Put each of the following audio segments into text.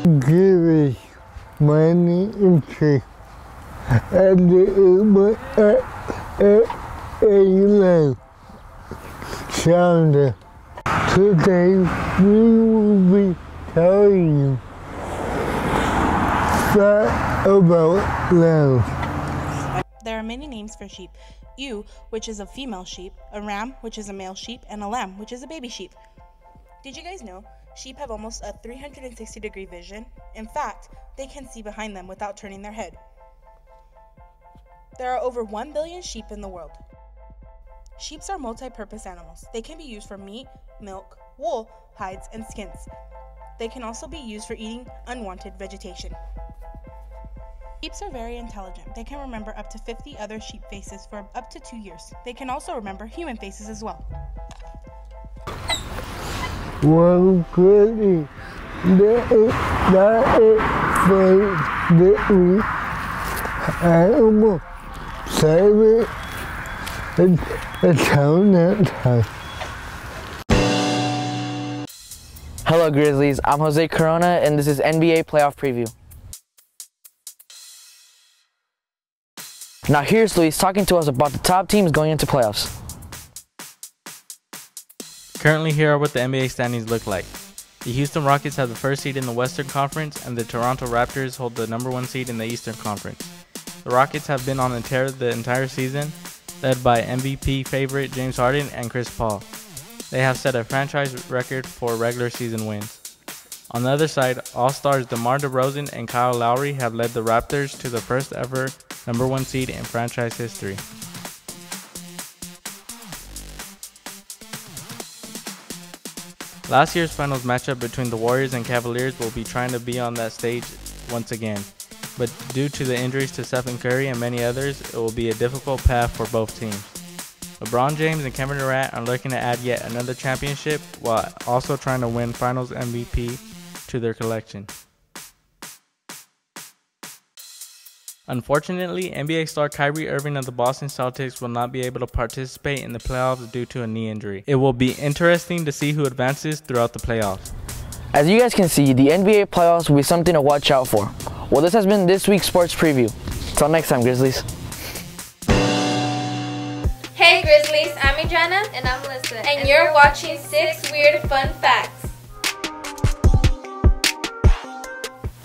give us money and trick. And it was a sounder. Today we will be telling you facts about lambs. There are many names for sheep. Ewe, which is a female sheep, a ram, which is a male sheep, and a lamb, which is a baby sheep. Did you guys know sheep have almost a 360-degree vision? In fact, they can see behind them without turning their head. There are over 1 billion sheep in the world. Sheep are multi-purpose animals. They can be used for meat, milk, wool, hides, and skins. They can also be used for eating unwanted vegetation. Sheep are very intelligent. They can remember up to 50 other sheep faces for up to 2 years. They can also remember human faces as well. Well, goody. That is for the animal. Save it. It's home that time. Hello Grizzlies, I'm Jose Corona and this is NBA Playoff Preview. Now here's Luis talking to us about the top teams going into playoffs. Currently here are what the NBA standings look like. The Houston Rockets have the first seed in the Western Conference and the Toronto Raptors hold the #1 seed in the Eastern Conference. The Rockets have been on a tear the entire season, led by MVP favorite James Harden and Chris Paul. They have set a franchise record for regular season wins. On the other side, All-Stars DeMar DeRozan and Kyle Lowry have led the Raptors to the first ever #1 seed in franchise history. Last year's finals matchup between the Warriors and Cavaliers will be trying to be on that stage once again, but due to the injuries to Stephen Curry and many others, it will be a difficult path for both teams. LeBron James and Kevin Durant are looking to add yet another championship while also trying to win Finals MVP to their collection. Unfortunately, NBA star Kyrie Irving of the Boston Celtics will not be able to participate in the playoffs due to a knee injury. It will be interesting to see who advances throughout the playoffs. As you guys can see, the NBA playoffs will be something to watch out for. Well, this has been this week's sports preview. Till next time, Grizzlies. Hey Grizzlies, I'm Adriana. And I'm Melissa. And you're watching 6 Weird Fun Facts.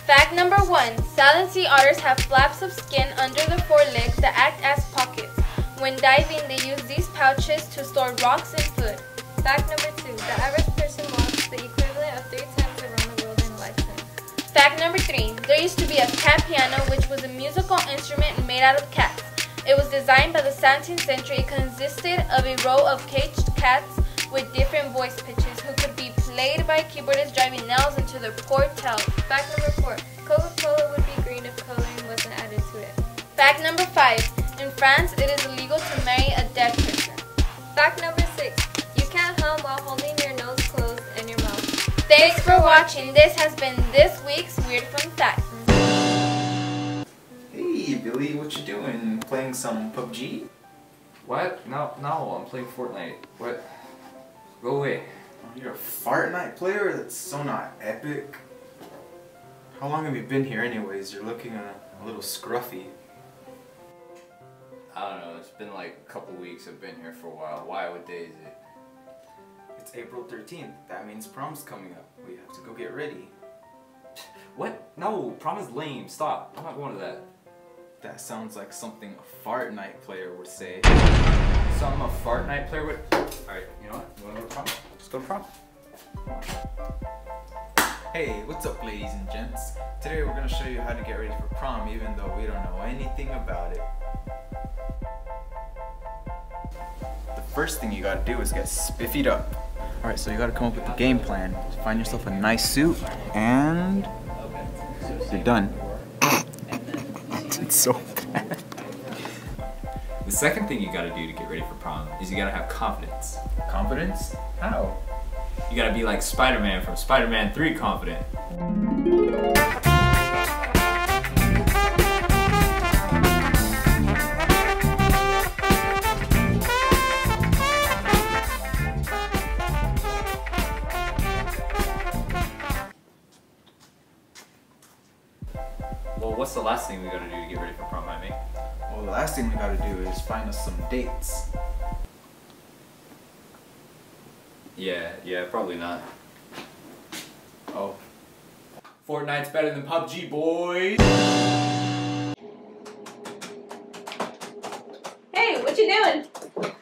Fact number 1. Silent sea otters have flaps of skin under the forelegs that act as pockets. When diving, they use these pouches to store rocks and food. Fact number 2. The average person walks the equivalent of 3 times around the world in a lifetime. Fact number 3. There used to be a cat piano, which was a musical instrument made out of cats. It was designed by the 17th century. It consisted of a row of caged cats with different voice pitches who could be played by keyboardists driving nails into their poor tails. Fact number 4. Coca-Cola would be green if coloring wasn't added to it. Fact number 5. In France, it is illegal to marry a dead person. Fact number 6. You can't hum while holding your nose closed and your mouth. Thanks for watching. This has been this week's Weird Fun Fact. Hey Billy, what you doing? Playing some PUBG? What? No, I'm playing Fortnite. What? Go away. Oh, you're a Fortnite player? That's so not epic. How long have you been here anyways? You're looking a little scruffy. I don't know, it's been like a couple weeks. I've been here for a while. Why? What day is it? It's April 13th. That means prom's coming up. We have to go get ready. What? No, prom is lame. Stop. I'm not going to that. That sounds like something a Fortnite player would say. So I'm a Fortnite player would... Alright, you know what? You wanna go to prom? Just go to prom. Hey, what's up ladies and gents? Today we're going to show you how to get ready for prom even though we don't know anything about it. The first thing you gotta do is get spiffied up. Alright, so you gotta come up with a game plan. Find yourself a nice suit and you're done. It's so bad. The second thing you gotta do to get ready for prom is you gotta have confidence. Confidence? How? You gotta be like Spider-Man from Spider-Man 3 confident. Well, what's the last thing we gotta do to get ready for prom, Jaime? Well, the last thing we gotta do is find us some dates. Yeah, probably not. Oh. Fortnite's better than PUBG, boys! Hey, what you doing?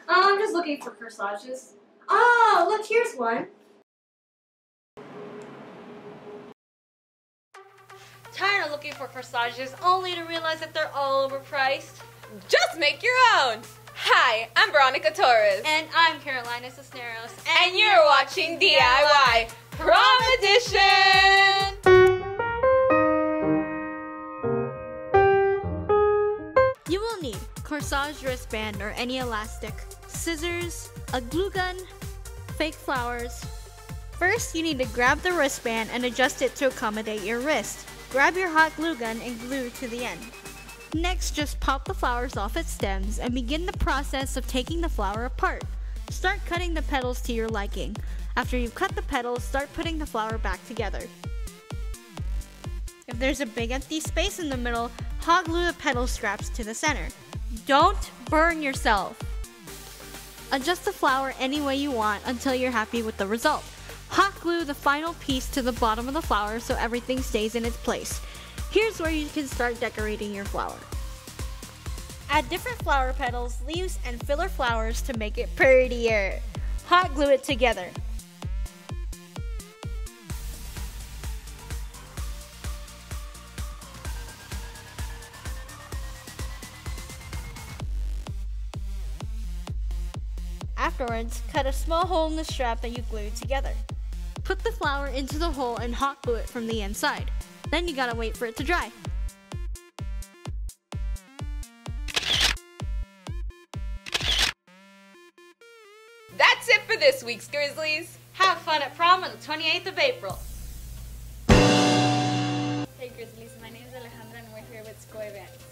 I'm just looking for corsages. Oh, look, here's one. Tired of looking for corsages only to realize that they're all overpriced? Just make your own! Hi, I'm Veronica Torres. And I'm Carolina Cisneros. And you're watching DIY Prom Edition! You will need corsage wristband or any elastic, scissors, a glue gun, fake flowers. First, you need to grab the wristband and adjust it to accommodate your wrist. Grab your hot glue gun and glue to the end. Next, just pop the flowers off its stems and begin the process of taking the flower apart. Start cutting the petals to your liking. After you've cut the petals, start putting the flower back together. If there's a big empty space in the middle, hot glue the petal scraps to the center. Don't burn yourself. Adjust the flower any way you want until you're happy with the result. Hot glue the final piece to the bottom of the flower so everything stays in its place. Here's where you can start decorating your flower. Add different flower petals, leaves, and filler flowers to make it prettier. Hot glue it together. Afterwards, cut a small hole in the strap that you glued together. Put the flower into the hole and hot glue it from the inside. Then you gotta wait for it to dry. That's it for this week's Grizzlies. Have fun at prom on the 28th of April. Hey Grizzlies, my name is Alejandra and we're here with school events.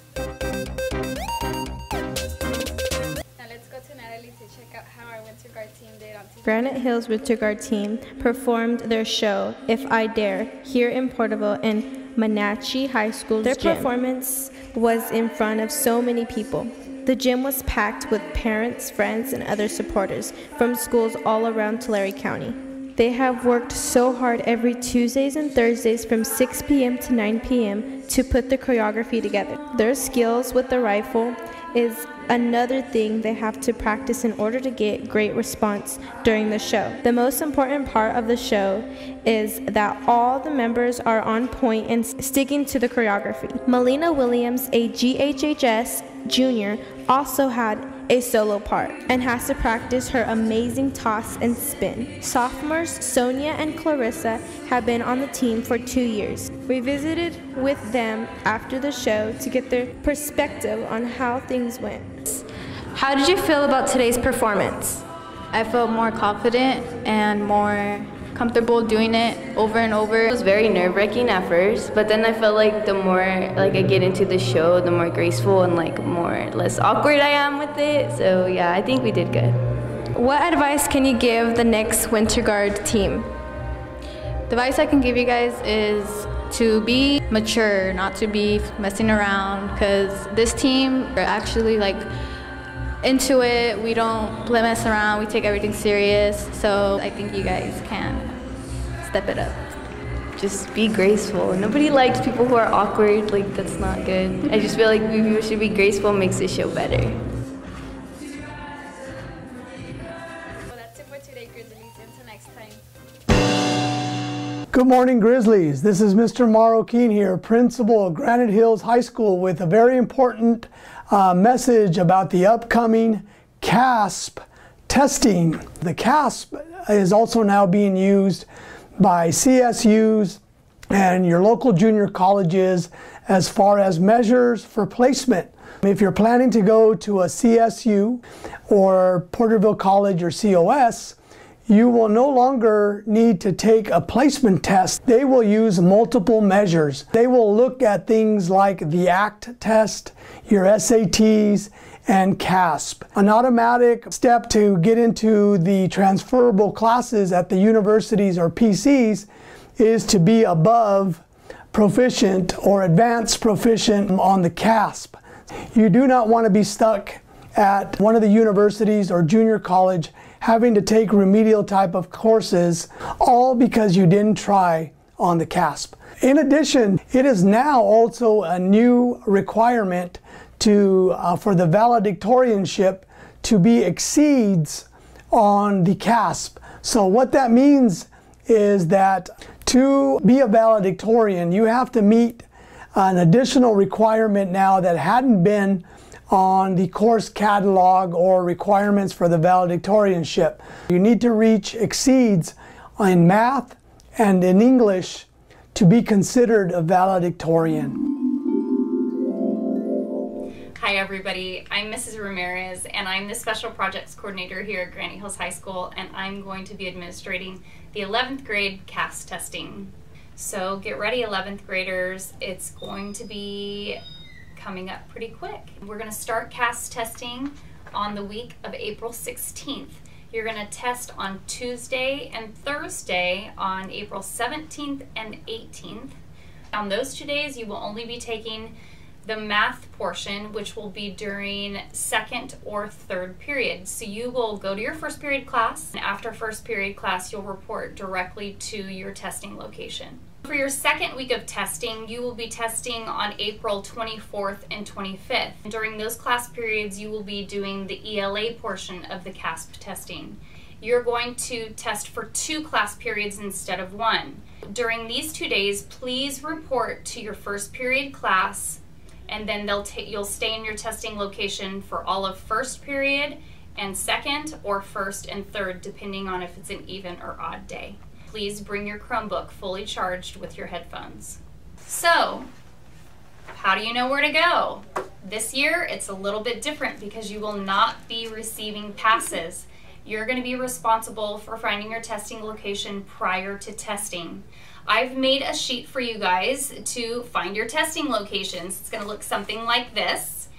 Now let's go to Natalie to check out how our Wintergard team did on TV. Granite Hills Wintergard team performed their show, If I Dare, here in Porterville in Monachi High School's gym. Their performance was in front of so many people. The gym was packed with parents, friends, and other supporters from schools all around Tulare County. They have worked so hard every Tuesdays and Thursdays from 6 p.m. to 9 p.m. to put the choreography together. Their skills with the rifle is another thing they have to practice in order to get great response during the show. The most important part of the show is that all the members are on point and sticking to the choreography. Melina Williams, a GHHS junior, also had a solo part and has to practice her amazing toss and spin. Sophomores Sonia and Clarissa have been on the team for 2 years. We visited with them after the show to get their perspective on how things went. How did you feel about today's performance? I felt more confident and more comfortable doing it over and over. It was very nerve-wracking at first, but then I felt like the more I get into the show, the more graceful and less awkward I am with it. So yeah, I think we did good. What advice can you give the next Wintergard team? The advice I can give you guys is to be mature, not to be messing around, because this team are actually into it. We don't mess around, we take everything serious. So I think you guys can step it up. Just be graceful. Nobody likes people who are awkward, that's not good. I just feel like we should be graceful, makes the show better. Well, that's it for today, Grizzlies. Until next time. Good morning, Grizzlies. This is Mr. Morrow Keene here, principal of Granite Hills High School, with a very important message about the upcoming CASP testing. The CASP is also now being used by CSUs and your local junior colleges as far as measures for placement. If you're planning to go to a CSU or Porterville College or COS, you will no longer need to take a placement test. They will use multiple measures. They will look at things like the ACT test, your SATs, and CASP. An automatic step to get into the transferable classes at the universities or PCs is to be above proficient or advanced proficient on the CASP. You do not want to be stuck at one of the universities or junior college having to take remedial type of courses, all because you didn't try on the CASP. In addition, it is now also a new requirement for the valedictorianship to be exceeds on the CASP. So what that means is that to be a valedictorian, you have to meet an additional requirement now that hadn't been on the course catalog or requirements for the valedictorianship. You need to reach exceeds in math and in English to be considered a valedictorian. Hi everybody, I'm Mrs. Ramirez and I'm the Special Projects Coordinator here at Granite Hills High School, and I'm going to be administrating the 11th grade CASP testing. So get ready 11th graders, it's going to be coming up pretty quick. We're going to start CASP testing on the week of April 16th. You're going to test on Tuesday and Thursday on April 17th and 18th. On those 2 days you will only be taking the math portion, which will be during second or third period. So you will go to your first period class, and after first period class you'll report directly to your testing location. For your second week of testing, you will be testing on April 24th and 25th. During those class periods you will be doing the ELA portion of the CASP testing. You're going to test for 2 class periods instead of 1. During these 2 days, please report to your first period class, and then you'll stay in your testing location for all of first period and second, or first and third, depending on if it's an even or odd day. Please bring your Chromebook fully charged with your headphones. So, how do you know where to go? This year, it's a little bit different because you will not be receiving passes. You're going to be responsible for finding your testing location prior to testing. I've made a sheet for you guys to find your testing locations. It's going to look something like this.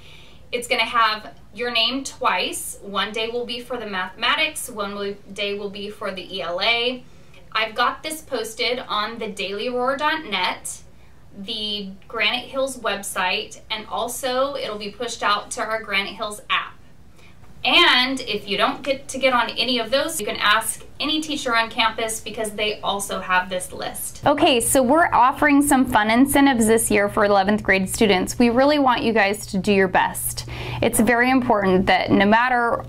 It's going to have your name twice. One day will be for the mathematics, one day will be for the ELA. I've got this posted on the dailyaurora.net, the Granite Hills website, and also it'll be pushed out to our Granite Hills app. And if you don't get on any of those, you can ask any teacher on campus because they also have this list. Okay, so we're offering some fun incentives this year for 11th grade students. We really want you guys to do your best. It's very important that no matter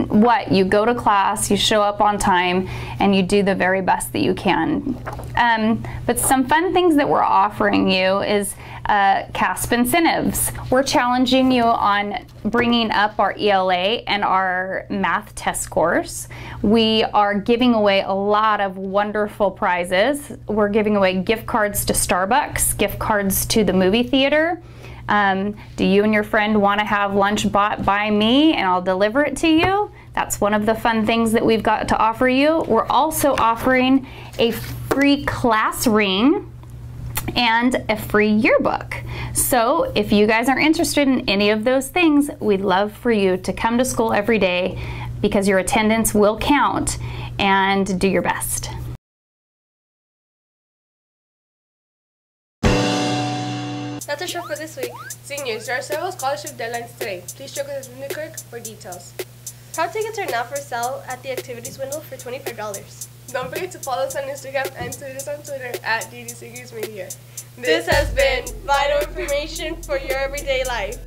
what, you go to class, you show up on time, and you do the very best that you can. But some fun things that we're offering you is CASP incentives. We're challenging you on bringing up our ELA and our math test scores. We are giving away a lot of wonderful prizes. We're giving away gift cards to Starbucks, gift cards to the movie theater. Do you and your friend want to have lunch bought by me and I'll deliver it to you? That's one of the fun things that we've got to offer you. We're also offering a free class ring and a free yearbook. So if you guys are interested in any of those things, we'd love for you to come to school every day because your attendance will count, and do your best. That's our show for this week. Seniors, there are several scholarship deadlines today. Please check with Wintergard for details. Prom tickets are now for sale at the activities window for $25. Don't forget to follow us on Instagram and tweet us on Twitter at @DDSeekersMedia. This has been vital information for your everyday life.